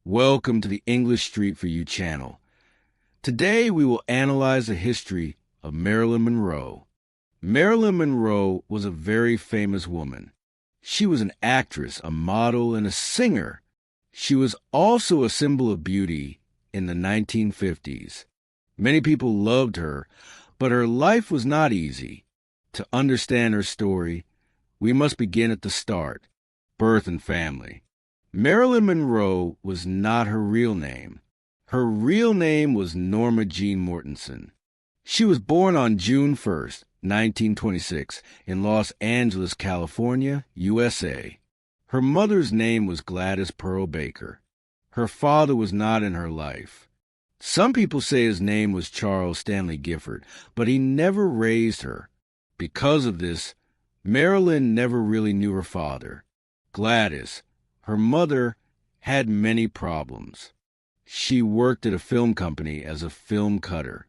Welcome to the English Street for You channel. Today we will analyze the history of Marilyn Monroe. Marilyn Monroe was a very famous woman. She was an actress, a model, and a singer. She was also a symbol of beauty in the 1950s. Many people loved her, but her life was not easy. To understand her story, we must begin at the start, birth and family. Marilyn Monroe was not her real name. Her real name was Norma Jean Mortensen. She was born on June 1st, 1926, in Los Angeles, California, USA. Her mother's name was Gladys Pearl Baker. Her father was not in her life. Some people say his name was Charles Stanley Gifford, but he never raised her. Because of this, Marilyn never really knew her father. Gladys, her mother, had many problems. She worked at a film company as a film cutter.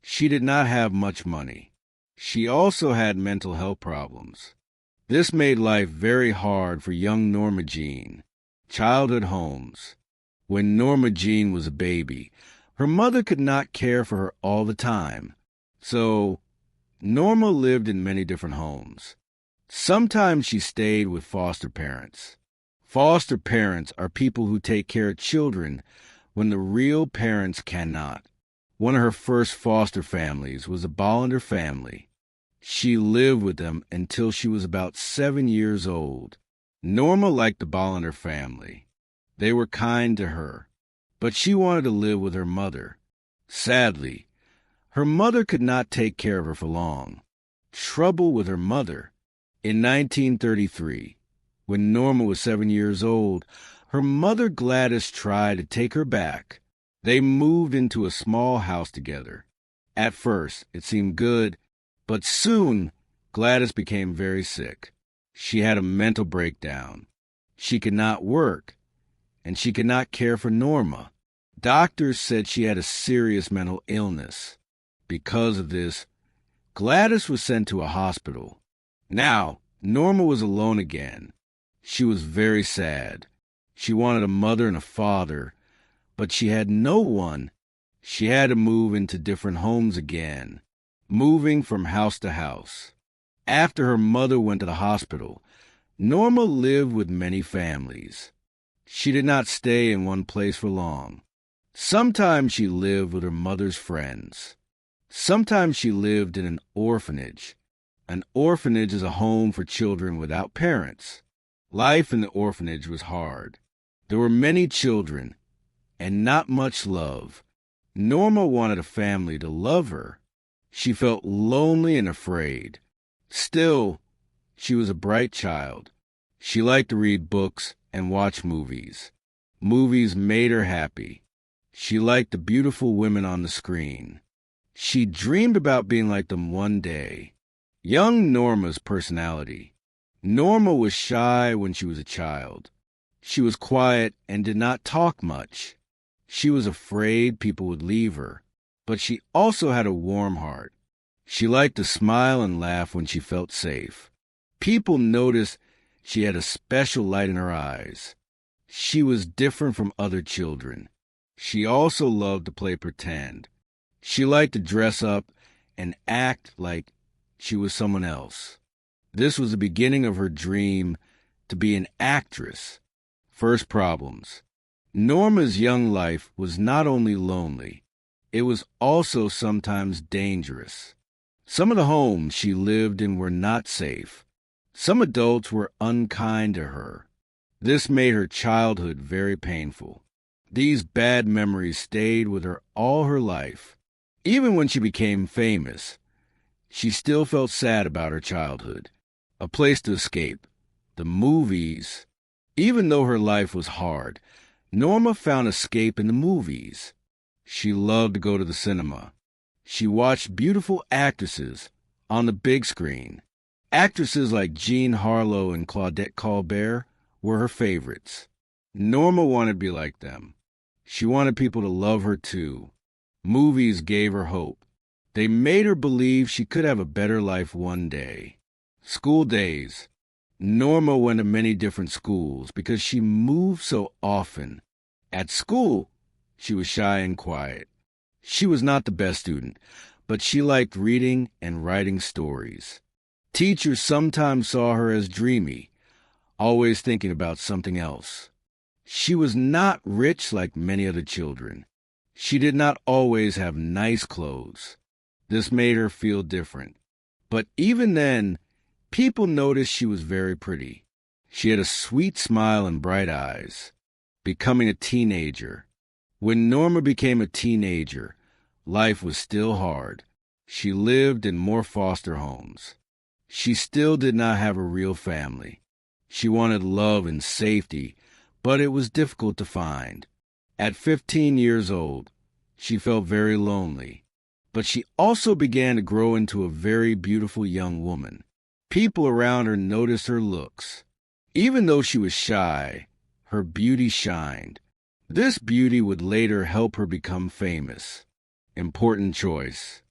She did not have much money. She also had mental health problems. This made life very hard for young Norma Jean. Childhood homes. When Norma Jean was a baby, her mother could not care for her all the time. So, Norma lived in many different homes. Sometimes she stayed with foster parents. Foster parents are people who take care of children when the real parents cannot. One of her first foster families was a Bollender family. She lived with them until she was about 7 years old. Norma liked the Bollender family. They were kind to her, but she wanted to live with her mother. Sadly, her mother could not take care of her for long. Trouble with her mother. In 1933, when Norma was 7 years old, her mother Gladys tried to take her back. They moved into a small house together. At first, it seemed good, but soon Gladys became very sick. She had a mental breakdown. She could not work, and she could not care for Norma. Doctors said she had a serious mental illness. Because of this, Gladys was sent to a hospital. Now, Norma was alone again. She was very sad. She wanted a mother and a father, but she had no one. She had to move into different homes again, moving from house to house. After her mother went to the hospital, Norma lived with many families. She did not stay in one place for long. Sometimes she lived with her mother's friends. Sometimes she lived in an orphanage. An orphanage is a home for children without parents. Life in the orphanage was hard. There were many children and not much love. Norma wanted a family to love her. She felt lonely and afraid. Still, she was a bright child. She liked to read books and watch movies. Movies made her happy. She liked the beautiful women on the screen. She dreamed about being like them one day. Young Norma's personality. Norma was shy when she was a child. She was quiet and did not talk much. She was afraid people would leave her, but she also had a warm heart. She liked to smile and laugh when she felt safe. People noticed she had a special light in her eyes. She was different from other children. She also loved to play pretend. She liked to dress up and act like she was someone else. This was the beginning of her dream to be an actress. First problems. Norma's young life was not only lonely, it was also sometimes dangerous. Some of the homes she lived in were not safe. Some adults were unkind to her. This made her childhood very painful. These bad memories stayed with her all her life. Even when she became famous, she still felt sad about her childhood. A place to escape. The movies. Even though her life was hard, Norma found escape in the movies. She loved to go to the cinema. She watched beautiful actresses on the big screen. Actresses like Jean Harlow and Claudette Colbert were her favorites. Norma wanted to be like them. She wanted people to love her too. Movies gave her hope. They made her believe she could have a better life one day. School days. Norma went to many different schools because she moved so often. At school, she was shy and quiet. She was not the best student, but she liked reading and writing stories. Teachers sometimes saw her as dreamy, always thinking about something else. She was not rich like many other children. She did not always have nice clothes. This made her feel different. But even then, people noticed she was very pretty. She had a sweet smile and bright eyes. Becoming a teenager. When Norma became a teenager, life was still hard. She lived in more foster homes. She still did not have a real family. She wanted love and safety, but it was difficult to find. At 15 years old, she felt very lonely. But she also began to grow into a very beautiful young woman. People around her noticed her looks. Even though she was shy, her beauty shined. This beauty would later help her become famous. Important choice.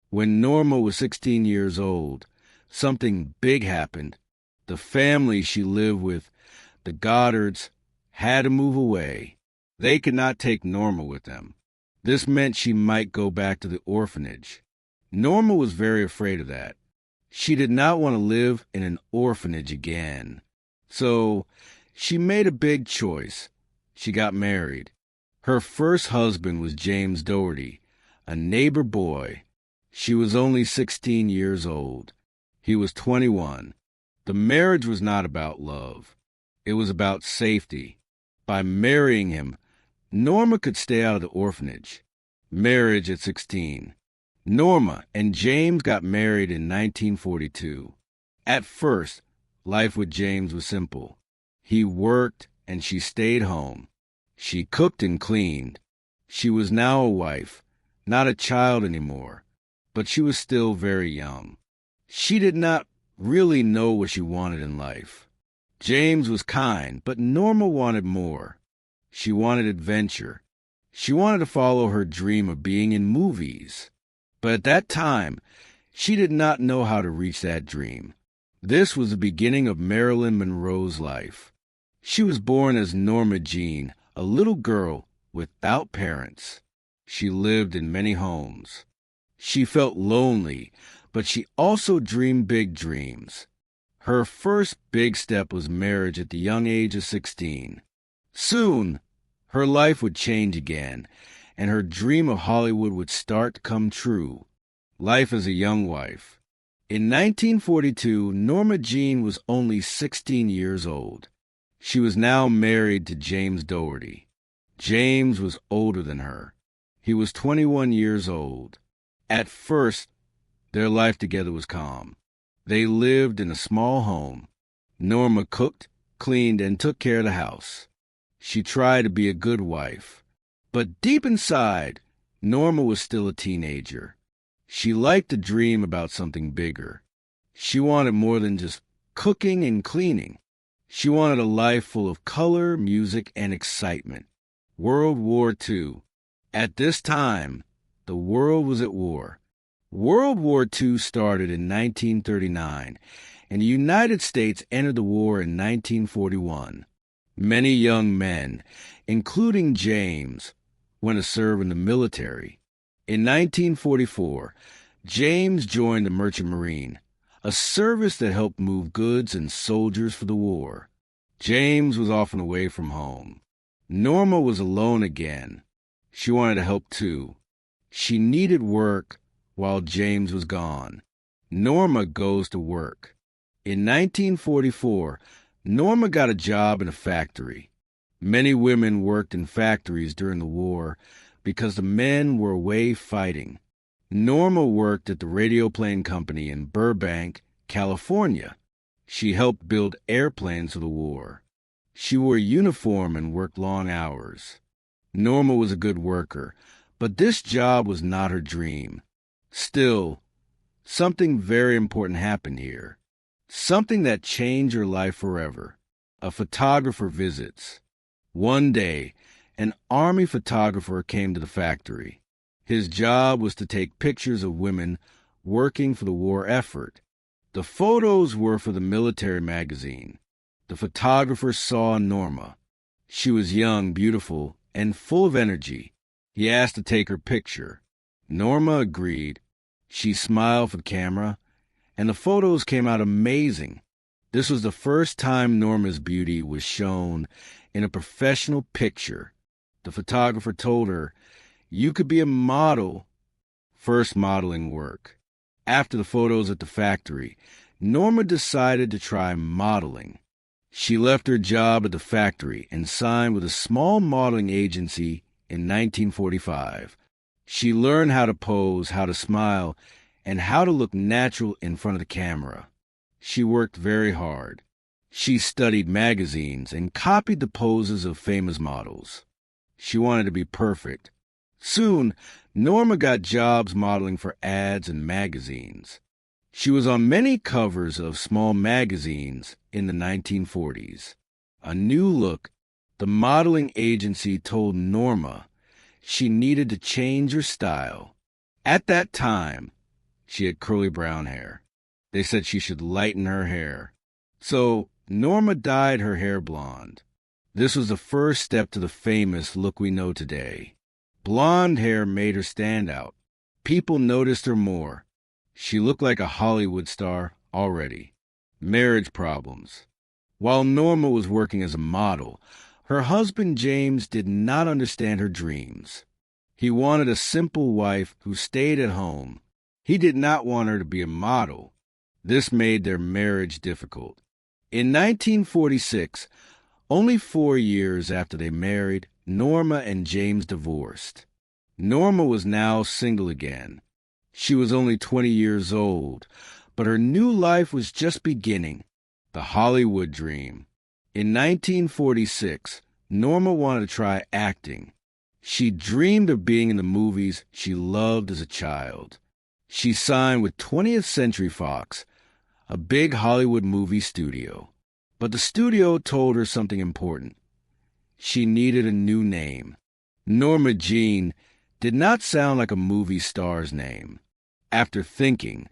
When Norma was 16 years old, something big happened. The family she lived with, the Goddards, had to move away. They could not take Norma with them. This meant she might go back to the orphanage. Norma was very afraid of that. She did not want to live in an orphanage again. So she made a big choice. She got married. Her first husband was James Doherty, a neighbor boy. She was only 16 years old. He was 21. The marriage was not about love. It was about safety. By marrying him, Norma could stay out of the orphanage. Marriage at 16. Norma and James got married in 1942. At first, life with James was simple. He worked and she stayed home. She cooked and cleaned. She was now a wife, not a child anymore, but she was still very young. She did not really know what she wanted in life. James was kind, but Norma wanted more. She wanted adventure. She wanted to follow her dream of being in movies. But at that time, she did not know how to reach that dream. This was the beginning of Marilyn Monroe's life. She was born as Norma Jean, a little girl without parents. She lived in many homes. She felt lonely, but she also dreamed big dreams. Her first big step was marriage at the young age of 16. Soon, her life would change again, and her dream of Hollywood would start to come true. Life as a young wife. In 1942, Norma Jean was only 16 years old. She was now married to James Doherty. James was older than her. He was 21 years old. At first, their life together was calm. They lived in a small home. Norma cooked, cleaned, and took care of the house. She tried to be a good wife. But deep inside, Norma was still a teenager. She liked to dream about something bigger. She wanted more than just cooking and cleaning. She wanted a life full of color, music, and excitement. World War II. At this time, the world was at war. World War II started in 1939, and the United States entered the war in 1941. Many young men, including James, went to serve in the military. In 1944, James joined the Merchant Marine, a service that helped move goods and soldiers for the war. James was often away from home. Norma was alone again. She wanted to help too. She needed work while James was gone. Norma goes to work. In 1944, Norma got a job in a factory. Many women worked in factories during the war because the men were away fighting. Norma worked at the radio plane company in Burbank, California. She helped build airplanes for the war. She wore a uniform and worked long hours. Norma was a good worker, but this job was not her dream. Still, something very important happened here. Something that changed her life forever. A photographer visits. One day, an army photographer came to the factory. His job was to take pictures of women working for the war effort. The photos were for the military magazine. The photographer saw Norma. She was young, beautiful, and full of energy. He asked to take her picture. Norma agreed. She smiled for the camera, and the photos came out amazing. This was the first time Norma's beauty was shown in a professional picture. The photographer told her, "You could be a model." First modeling work. After the photos at the factory, Norma decided to try modeling. She left her job at the factory and signed with a small modeling agency in 1945. She learned how to pose, how to smile, and how to look natural in front of the camera. She worked very hard. She studied magazines and copied the poses of famous models. She wanted to be perfect. Soon, Norma got jobs modeling for ads and magazines. She was on many covers of small magazines in the 1940s. A new look, the modeling agency told Norma she needed to change her style. At that time, she had curly brown hair. They said she should lighten her hair. So Norma dyed her hair blonde. This was the first step to the famous look we know today. Blonde hair made her stand out. People noticed her more. She looked like a Hollywood star already. Marriage problems. While Norma was working as a model, her husband James did not understand her dreams. He wanted a simple wife who stayed at home. He did not want her to be a model. This made their marriage difficult. In 1946, only 4 years after they married, Norma and James divorced. Norma was now single again. She was only 20 years old, but her new life was just beginning. The Hollywood dream. In 1946, Norma wanted to try acting. She dreamed of being in the movies she loved as a child. She signed with 20th Century Fox, a big Hollywood movie studio. But the studio told her something important. She needed a new name. Norma Jean did not sound like a movie star's name. After thinking,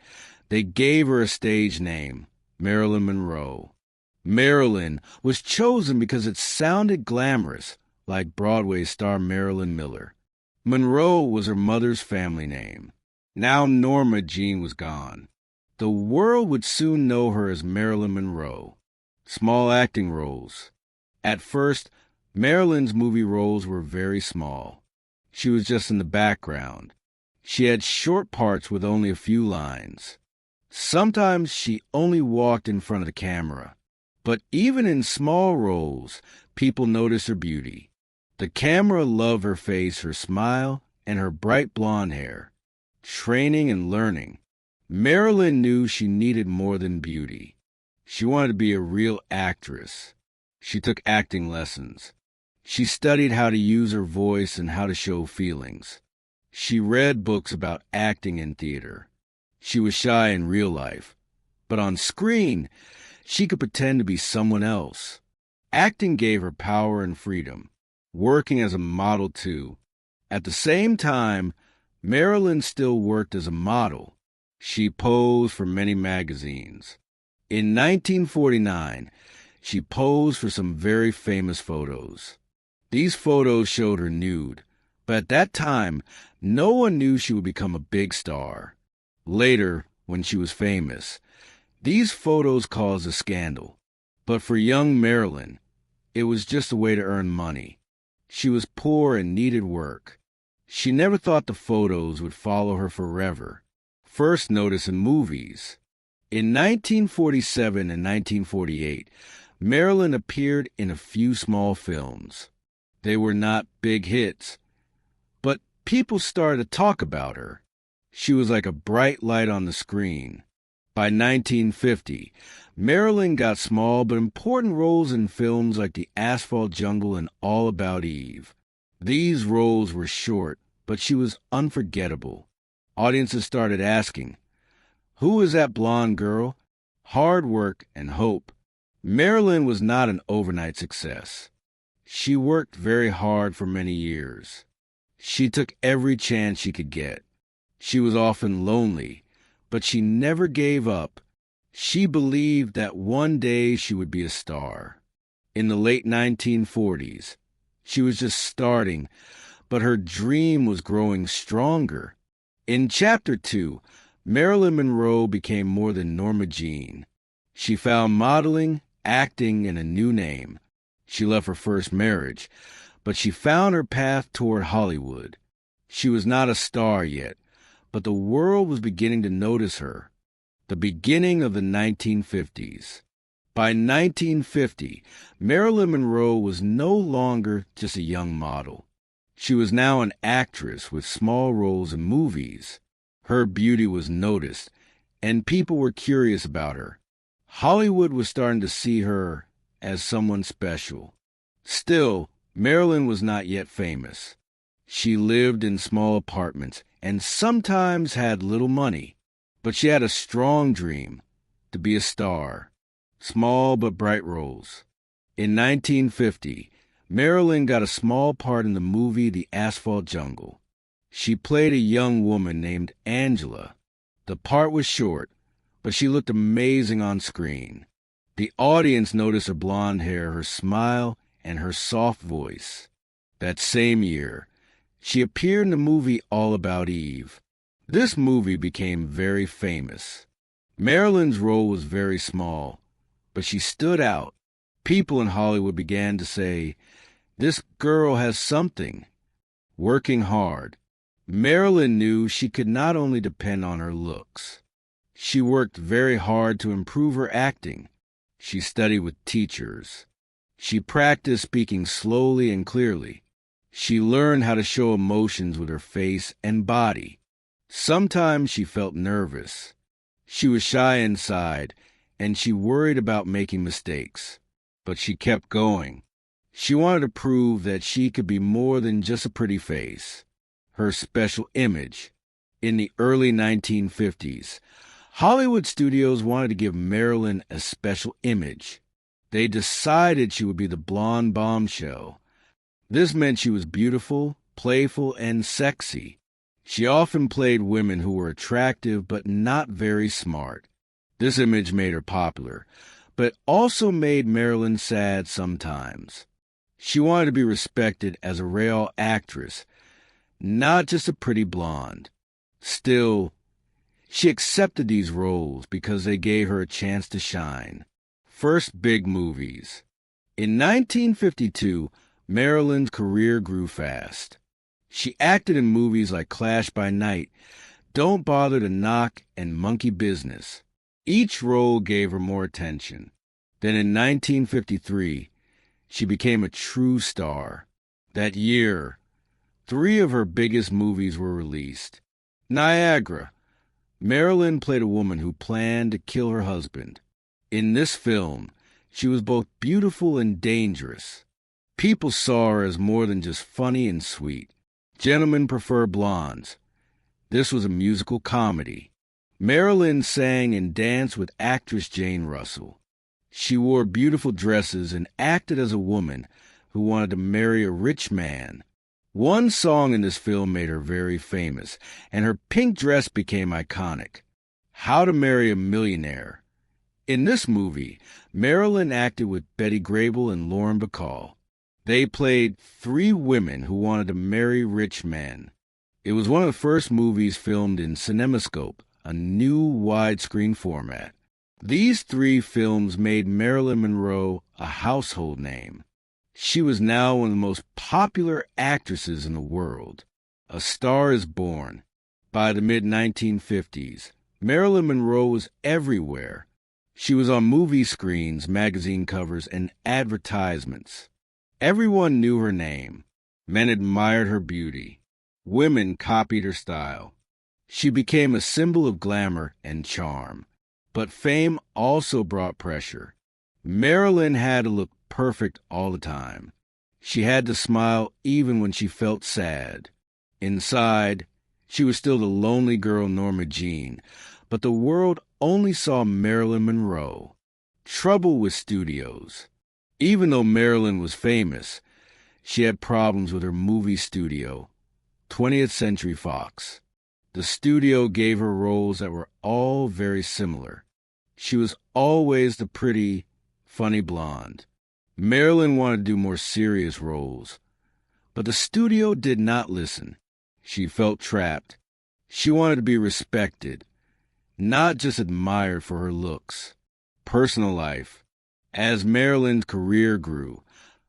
they gave her a stage name, Marilyn Monroe. Marilyn was chosen because it sounded glamorous, like Broadway star Marilyn Miller. Monroe was her mother's family name. Now Norma Jean was gone. The world would soon know her as Marilyn Monroe. Small acting roles. At first, Marilyn's movie roles were very small. She was just in the background. She had short parts with only a few lines. Sometimes she only walked in front of the camera. But even in small roles, people noticed her beauty. The camera loved her face, her smile, and her bright blonde hair. Training and learning. Marilyn knew she needed more than beauty. She wanted to be a real actress. She took acting lessons. She studied how to use her voice and how to show feelings. She read books about acting in theater. She was shy in real life, but on screen, she could pretend to be someone else. Acting gave her power and freedom, working as a model too. At the same time, Marilyn still worked as a model. She posed for many magazines. In 1949, she posed for some very famous photos. These photos showed her nude, but at that time, no one knew she would become a big star. Later, when she was famous, these photos caused a scandal. But for young Marilyn, it was just a way to earn money. She was poor and needed work. She never thought the photos would follow her forever. First noticed in movies. In 1947 and 1948, Marilyn appeared in a few small films. They were not big hits, but people started to talk about her. She was like a bright light on the screen. By 1950, Marilyn got small but important roles in films like The Asphalt Jungle and All About Eve. These roles were short, but she was unforgettable. Audiences started asking, "Who is that blonde girl?" Hard work and hope. Marilyn was not an overnight success. She worked very hard for many years. She took every chance she could get. She was often lonely, but she never gave up. She believed that one day she would be a star. In the late 1940s, She was just starting, but her dream was growing stronger. In Chapter 2, Marilyn Monroe became more than Norma Jean. She found modeling, acting, and a new name. She left her first marriage, but she found her path toward Hollywood. She was not a star yet, but the world was beginning to notice her. The beginning of the 1950s. By 1950, Marilyn Monroe was no longer just a young model. She was now an actress with small roles in movies. Her beauty was noticed, and people were curious about her. Hollywood was starting to see her as someone special. Still, Marilyn was not yet famous. She lived in small apartments and sometimes had little money, but she had a strong dream to be a star. Small but bright roles. In 1950, Marilyn got a small part in the movie The Asphalt Jungle. She played a young woman named Angela. The part was short, but she looked amazing on screen. The audience noticed her blonde hair, her smile, and her soft voice. That same year, she appeared in the movie All About Eve. This movie became very famous. Marilyn's role was very small, but she stood out. People in Hollywood began to say, "This girl has something." Working hard, Marilyn knew she could not only depend on her looks. She worked very hard to improve her acting. She studied with teachers. She practiced speaking slowly and clearly. She learned how to show emotions with her face and body. Sometimes she felt nervous. She was shy inside, and she worried about making mistakes. But she kept going. She wanted to prove that she could be more than just a pretty face. Her special image. In the early 1950s, Hollywood studios wanted to give Marilyn a special image. They decided she would be the blonde bombshell. This meant she was beautiful, playful, and sexy. She often played women who were attractive but not very smart. This image made her popular, but also made Marilyn sad sometimes. She wanted to be respected as a real actress, not just a pretty blonde. Still, she accepted these roles because they gave her a chance to shine. First big movies. In 1952, Marilyn's career grew fast. She acted in movies like Clash by Night, Don't Bother to Knock, and Monkey Business. Each role gave her more attention. Then in 1953, she became a true star. That year, 3 of her biggest movies were released. Niagara. Marilyn played a woman who planned to kill her husband. In this film, she was both beautiful and dangerous. People saw her as more than just funny and sweet. Gentlemen prefer blondes. This was a musical comedy. Marilyn sang and danced with actress Jane Russell. She wore beautiful dresses and acted as a woman who wanted to marry a rich man. One song in this film made her very famous, and her pink dress became iconic. How to Marry a Millionaire. In this movie, Marilyn acted with Betty Grable and Lauren Bacall. They played 3 women who wanted to marry rich men. It was one of the first movies filmed in CinemaScope, a new widescreen format. These 3 films made Marilyn Monroe a household name. She was now one of the most popular actresses in the world. A Star is Born. By the mid-1950s, Marilyn Monroe was everywhere. She was on movie screens, magazine covers, and advertisements. Everyone knew her name. Men admired her beauty. Women copied her style. She became a symbol of glamour and charm. But fame also brought pressure. Marilyn had to look perfect all the time. She had to smile even when she felt sad. Inside, she was still the lonely girl Norma Jean, but the world only saw Marilyn Monroe. Trouble with studios. Even though Marilyn was famous, she had problems with her movie studio, 20th Century Fox. The studio gave her roles that were all very similar. She was always the pretty, funny blonde. Marilyn wanted to do more serious roles, But the studio did not listen. She felt trapped. She wanted to be respected, not just admired for her looks. Personal life. As Marilyn's career grew,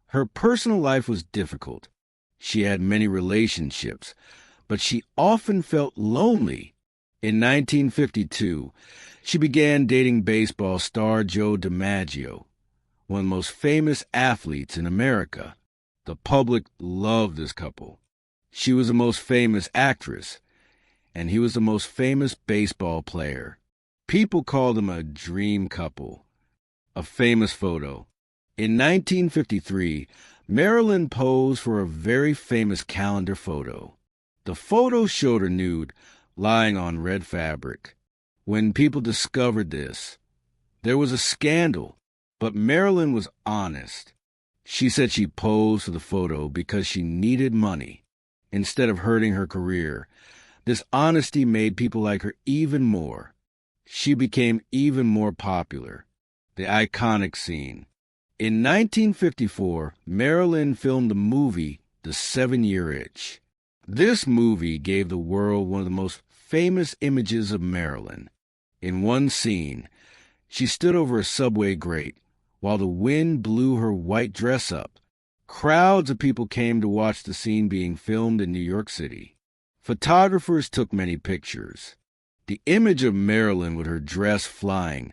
her personal life was difficult. She had many relationships, but she often felt lonely. In 1952, she began dating baseball star Joe DiMaggio, one of the most famous athletes in America. The public loved this couple. She was the most famous actress, and he was the most famous baseball player. People called them a dream couple. A famous photo. In 1953, Marilyn posed for a very famous calendar photo. The photo showed her nude, lying on red fabric. When people discovered this, there was a scandal, but Marilyn was honest. She said she posed for the photo because she needed money. Instead of hurting her career, this honesty made people like her even more. She became even more popular. The iconic scene. In 1954, Marilyn filmed the movie The 7-Year Itch. This movie gave the world one of the most famous images of Marilyn. In one scene, she stood over a subway grate while the wind blew her white dress up. Crowds of people came to watch the scene being filmed in New York City. Photographers took many pictures. The image of Marilyn with her dress flying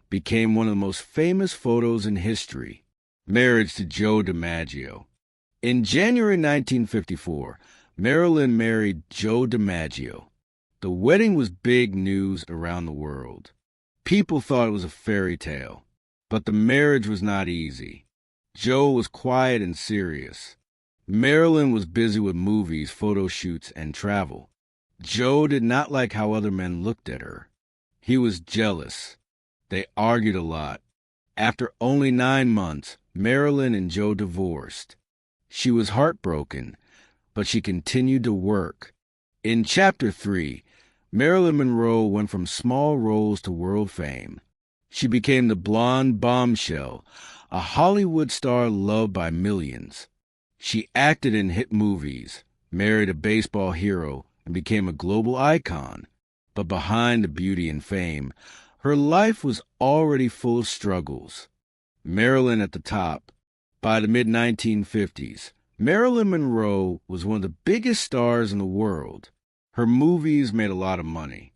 became one of the most famous photos in history. Marriage to Joe DiMaggio. In January 1954, Marilyn married Joe DiMaggio. The wedding was big news around the world. People thought it was a fairy tale, but the marriage was not easy. Joe was quiet and serious. Marilyn was busy with movies, photo shoots, and travel. Joe did not like how other men looked at her. He was jealous. They argued a lot. After only 9 months, Marilyn and Joe divorced. She was heartbroken, but she continued to work. In Chapter 3, Marilyn Monroe went from small roles to world fame. She became the blonde bombshell, a Hollywood star loved by millions. She acted in hit movies, married a baseball hero, and became a global icon. But behind the beauty and fame, her life was already full of struggles. Marilyn at the top. By the mid-1950s, Marilyn Monroe was one of the biggest stars in the world. Her movies made a lot of money.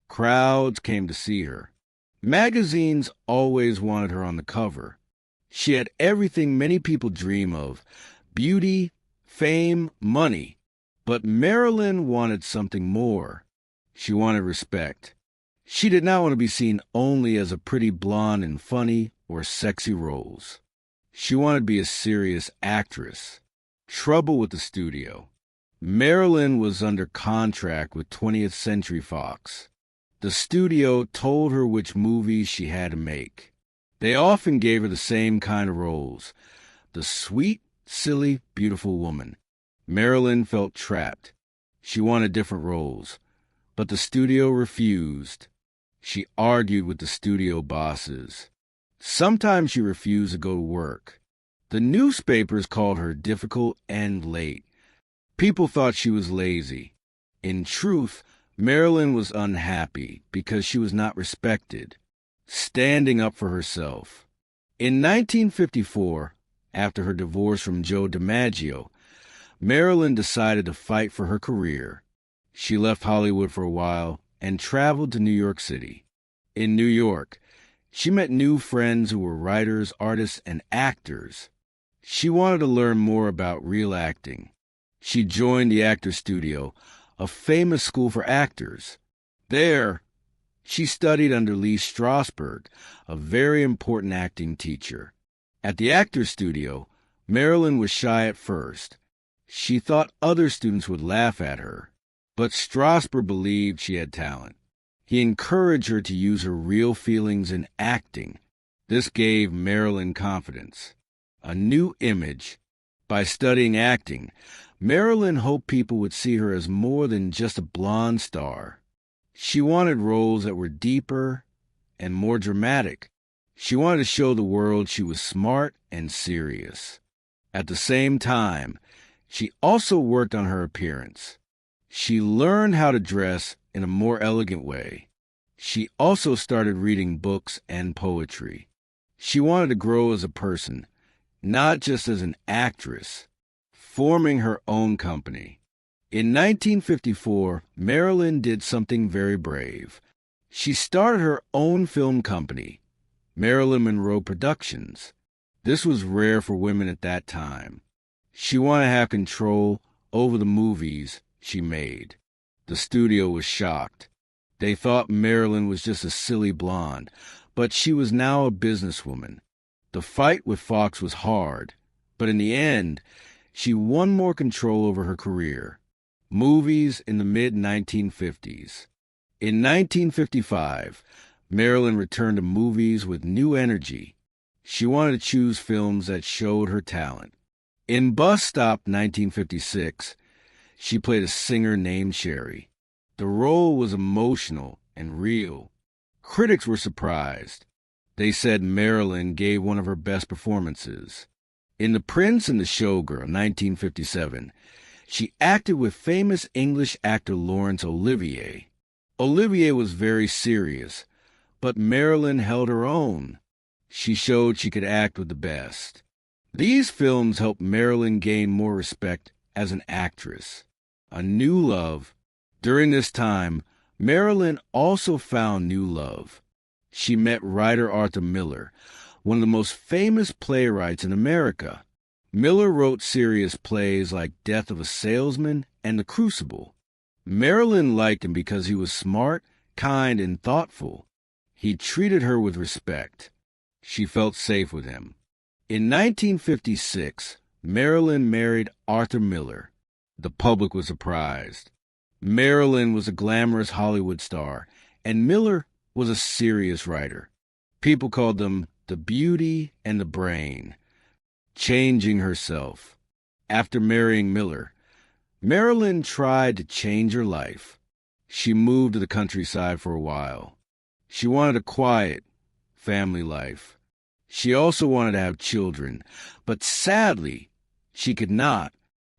Crowds came to see her. Magazines always wanted her on the cover. She had everything many people dream of: beauty, fame, money. But Marilyn wanted something more. She wanted respect. She did not want to be seen only as a pretty blonde in funny or sexy roles. She wanted to be a serious actress. Trouble with the studio. Marilyn was under contract with 20th Century Fox. The studio told her which movies she had to make. They often gave her the same kind of roles. The sweet, silly, beautiful woman. Marilyn felt trapped. She wanted different roles, but the studio refused. She argued with the studio bosses. Sometimes she refused to go to work. The newspapers called her difficult and late. People thought she was lazy. In truth, Marilyn was unhappy because she was not respected, standing up for herself. In 1954, after her divorce from Joe DiMaggio, Marilyn decided to fight for her career. She left Hollywood for a while and traveled to New York City. In New York, she met new friends who were writers, artists, and actors. She wanted to learn more about real acting. She joined the Actors Studio, a famous school for actors. There, she studied under Lee Strasberg, a very important acting teacher. At the Actors Studio, Marilyn was shy at first. She thought other students would laugh at her, but Strasberg believed she had talent. He encouraged her to use her real feelings in acting. This gave Marilyn confidence, a new image. By studying acting, Marilyn hoped people would see her as more than just a blonde star. She wanted roles that were deeper and more dramatic. She wanted to show the world she was smart and serious. At the same time, She also worked on her appearance. She learned how to dress in a more elegant way. She also started reading books and poetry. She wanted to grow as a person, not just as an actress, forming her own company. In 1954, Marilyn did something very brave. She started her own film company, Marilyn Monroe Productions. This was rare for women at that time. She wanted to have control over the movies she made. The studio was shocked. They thought Marilyn was just a silly blonde, but she was now a businesswoman. The fight with Fox was hard, but in the end, she won more control over her career. Movies in the mid-1950s. In 1955, Marilyn returned to movies with new energy. She wanted to choose films that showed her talent. In Bus Stop 1956, she played a singer named Sherry. The role was emotional and real. Critics were surprised. They said Marilyn gave one of her best performances. In The Prince and the Showgirl 1957, she acted with famous English actor Laurence Olivier. Olivier was very serious, but Marilyn held her own. She showed she could act with the best. These films helped Marilyn gain more respect as an actress. A new love. During this time, Marilyn also found new love. She met writer Arthur Miller, one of the most famous playwrights in America. Miller wrote serious plays like Death of a Salesman and The Crucible. Marilyn liked him because he was smart, kind, and thoughtful. He treated her with respect. She felt safe with him. In 1956, Marilyn married Arthur Miller. The public was surprised. Marilyn was a glamorous Hollywood star, and Miller was a serious writer. People called them the beauty and the brain. Changing herself. After marrying Miller, Marilyn tried to change her life. She moved to the countryside for a while. She wanted a quiet family life. She also wanted to have children, but sadly, she could not.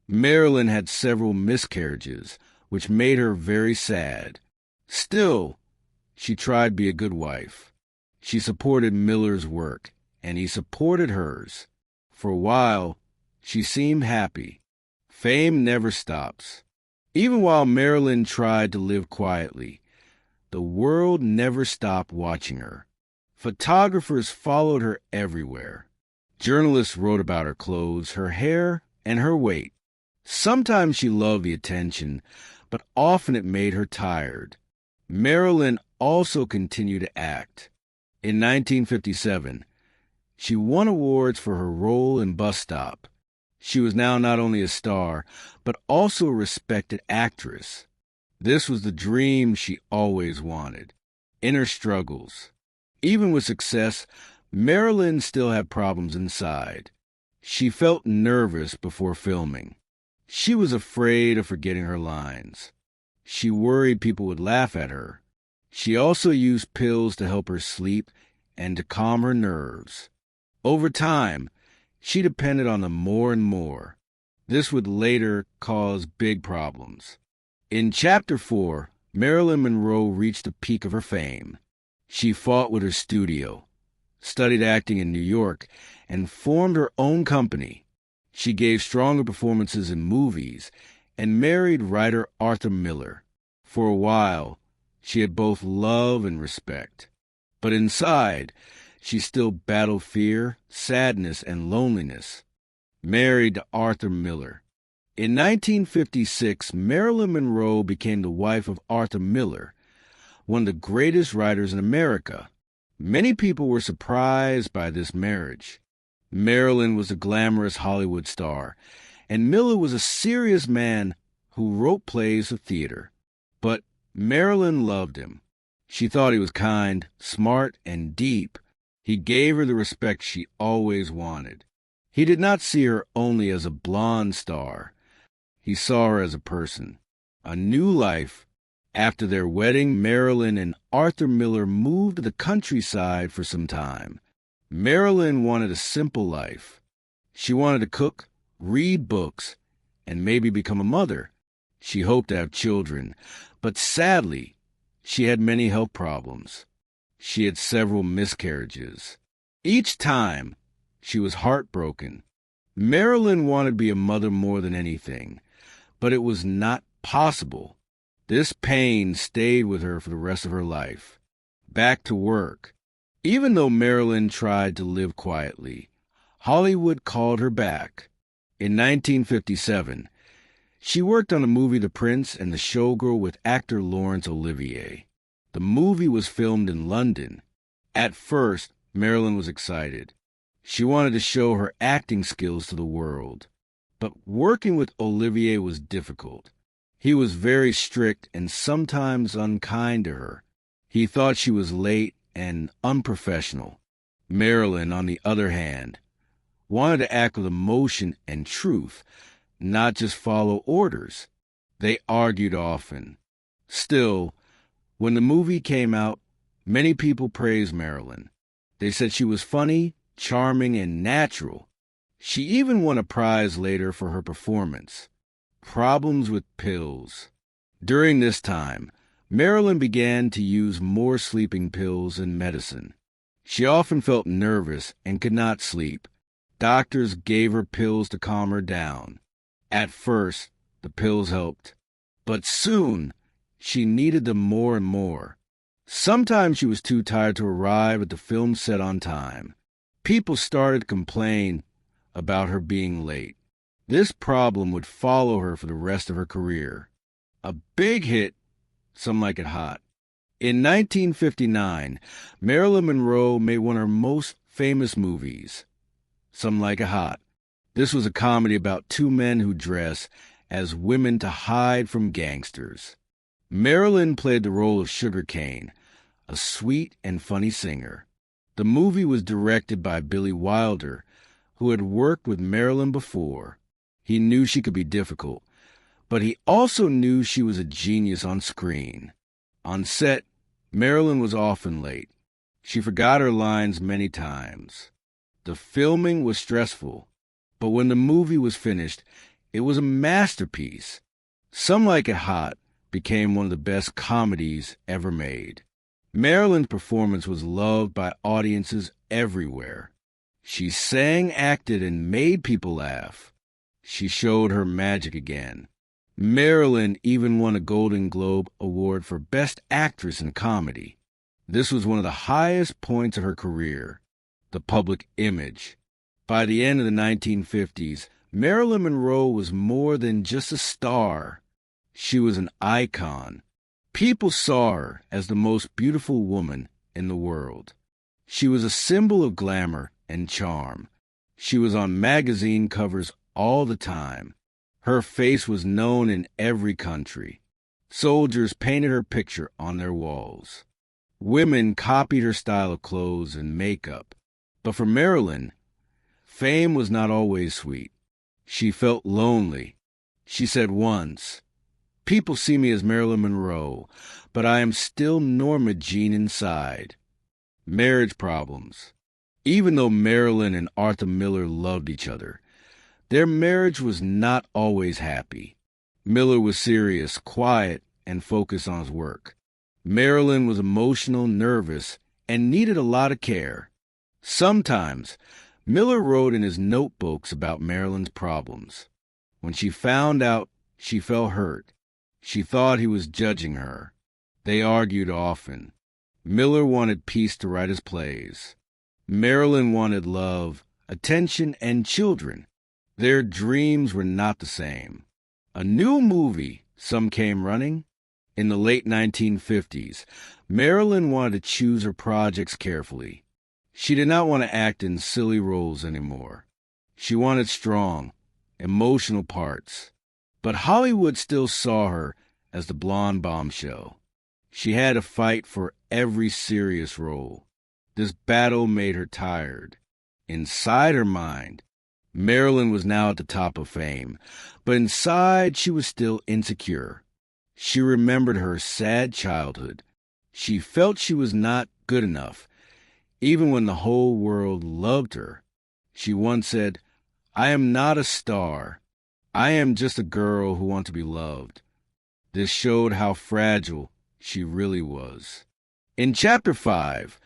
Marilyn had several miscarriages, which made her very sad. Still, she tried to be a good wife. She supported Miller's work, and he supported hers. For a while, she seemed happy. Fame never stops. Even while Marilyn tried to live quietly, the world never stopped watching her. Photographers followed her everywhere. Journalists wrote about her clothes, her hair, and her weight. Sometimes she loved the attention, but often it made her tired. Marilyn also continued to act. In 1957, she won awards for her role in Bus Stop. She was now not only a star, but also a respected actress. This was the dream she always wanted. Inner struggles. Even with success, Marilyn still had problems inside. She felt nervous before filming. She was afraid of forgetting her lines. She worried people would laugh at her. She also used pills to help her sleep and to calm her nerves. Over time, she depended on them more and more. This would later cause big problems. In Chapter 4, Marilyn Monroe reached the peak of her fame. She fought with her studio, studied acting in New York, and formed her own company. She gave stronger performances in movies and married writer Arthur Miller. For a while, she had both love and respect. But inside, she still battled fear, sadness, and loneliness. Married to Arthur Miller. In 1956, Marilyn Monroe became the wife of Arthur Miller, one of the greatest writers in America. Many people were surprised by this marriage. Marilyn was a glamorous Hollywood star, and Miller was a serious man who wrote plays for theater. But Marilyn loved him. She thought he was kind, smart, and deep. He gave her the respect she always wanted. He did not see her only as a blonde star. He saw her as a person. A new life. After their wedding, Marilyn and Arthur Miller moved to the countryside for some time. Marilyn wanted a simple life. She wanted to cook, read books, and maybe become a mother. She hoped to have children, but sadly, she had many health problems. She had several miscarriages. Each time, she was heartbroken. Marilyn wanted to be a mother more than anything, but it was not possible. This pain stayed with her for the rest of her life. Back to work. Even though Marilyn tried to live quietly, Hollywood called her back. In 1957, she worked on the movie The Prince and the Showgirl with actor Laurence Olivier. The movie was filmed in London. At first, Marilyn was excited. She wanted to show her acting skills to the world. But working with Olivier was difficult. He was very strict and sometimes unkind to her. He thought she was late and unprofessional. Marilyn, on the other hand, wanted to act with emotion and truth, not just follow orders. They argued often. Still, when the movie came out, many people praised Marilyn. They said she was funny, charming, and natural. She even won a prize later for her performance. Problems with pills. During this time, Marilyn began to use more sleeping pills and medicine. She often felt nervous and could not sleep. Doctors gave her pills to calm her down. At first, the pills helped, but soon she needed them more and more. Sometimes she was too tired to arrive at the film set on time. People started to complain about her being late. This problem would follow her for the rest of her career. A big hit, Some Like It Hot. In 1959, Marilyn Monroe made one of her most famous movies, Some Like It Hot. This was a comedy about two men who dress as women to hide from gangsters. Marilyn played the role of Sugar Cane, a sweet and funny singer. The movie was directed by Billy Wilder, who had worked with Marilyn before. He knew she could be difficult, but he also knew she was a genius on screen. On set, Marilyn was often late. She forgot her lines many times. The filming was stressful, but when the movie was finished, it was a masterpiece. Some Like It Hot became one of the best comedies ever made. Marilyn's performance was loved by audiences everywhere. She sang, acted, and made people laugh. She showed her magic again. Marilyn even won a Golden Globe Award for Best Actress in Comedy. This was one of the highest points of her career. The public image. By the end of the 1950s, Marilyn Monroe was more than just a star. She was an icon. People saw her as the most beautiful woman in the world. She was a symbol of glamour and charm. She was on magazine covers all the time. Her face was known in every country. Soldiers painted her picture on their walls. Women copied her style of clothes and makeup. But for Marilyn, fame was not always sweet. She felt lonely. She said once, "People see me as Marilyn Monroe, but I am still Norma Jean inside." Marriage problems. Even though Marilyn and Arthur Miller loved each other, their marriage was not always happy. Miller was serious, quiet, and focused on his work. Marilyn was emotional, nervous, and needed a lot of care. Sometimes, Miller wrote in his notebooks about Marilyn's problems. When she found out, she felt hurt. She thought he was judging her. They argued often. Miller wanted peace to write his plays. Marilyn wanted love, attention, and children. Their dreams were not the same. A new movie, Some Came Running. In the late 1950s, Marilyn wanted to choose her projects carefully. She did not want to act in silly roles anymore. She wanted strong, emotional parts. But Hollywood still saw her as the blonde bombshell. She had to fight for every serious role. This battle made her tired. Inside her mind, Marilyn was now at the top of fame, but inside she was still insecure. She remembered her sad childhood. She felt she was not good enough, even when the whole world loved her. She once said, "I am not a star. I am just a girl who wants to be loved. This showed how fragile she really was. In Chapter 5,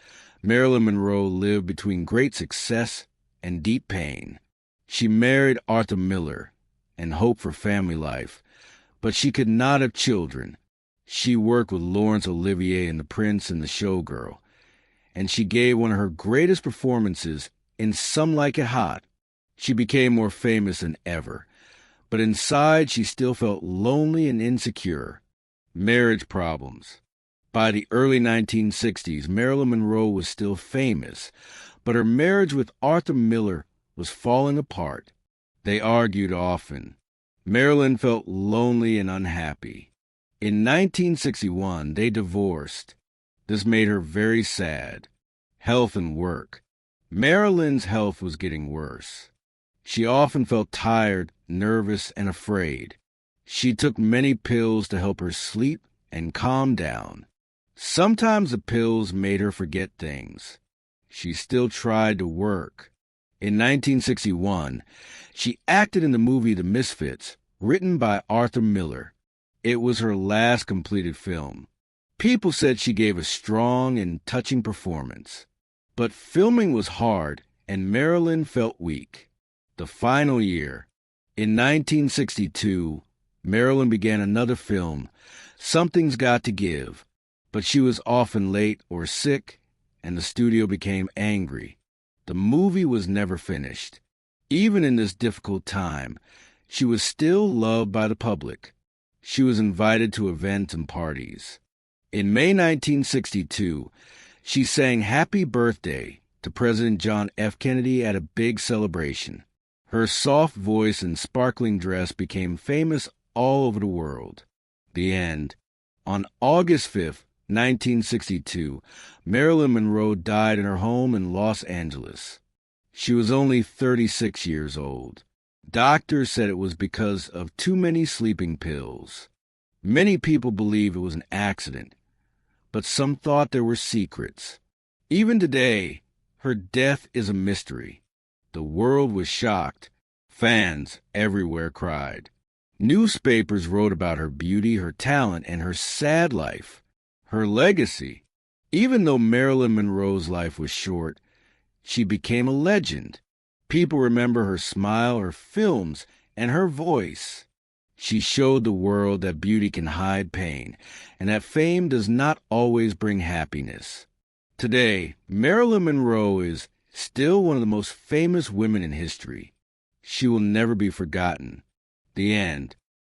Marilyn Monroe lived between great success and deep pain. She married Arthur Miller and hoped for family life, but she could not have children. She worked with Laurence Olivier in The Prince and the Showgirl, and she gave one of her greatest performances in Some Like It Hot. She became more famous than ever, but inside she still felt lonely and insecure. Marriage problems. By the early 1960s, Marilyn Monroe was still famous, but her marriage with Arthur Miller was falling apart. They argued often. Marilyn felt lonely and unhappy. In 1961, they divorced. This made her very sad. Health and work. Marilyn's health was getting worse. She often felt tired, nervous, and afraid. She took many pills to help her sleep and calm down. Sometimes the pills made her forget things. She still tried to work. In 1961, she acted in the movie The Misfits, written by Arthur Miller. It was her last completed film. People said she gave a strong and touching performance. But filming was hard, and Marilyn felt weak. The final year. In 1962, Marilyn began another film, Something's Got to Give, but she was often late or sick, and the studio became angry. The movie was never finished. Even in this difficult time, she was still loved by the public. She was invited to events and parties. In May 1962, she sang Happy Birthday to President John F. Kennedy at a big celebration. Her soft voice and sparkling dress became famous all over the world. The end. On August 5th, 1962, Marilyn Monroe died in her home in Los Angeles. She was only 36 years old. Doctors said it was because of too many sleeping pills. Many people believe it was an accident, but some thought there were secrets. Even today, her death is a mystery. The world was shocked. Fans everywhere cried. Newspapers wrote about her beauty, her talent, and her sad life. Her legacy. Even though Marilyn Monroe's life was short, she became a legend. People remember her smile, her films, and her voice. She showed the world that beauty can hide pain, and that fame does not always bring happiness. Today, Marilyn Monroe is still one of the most famous women in history. She will never be forgotten. The end.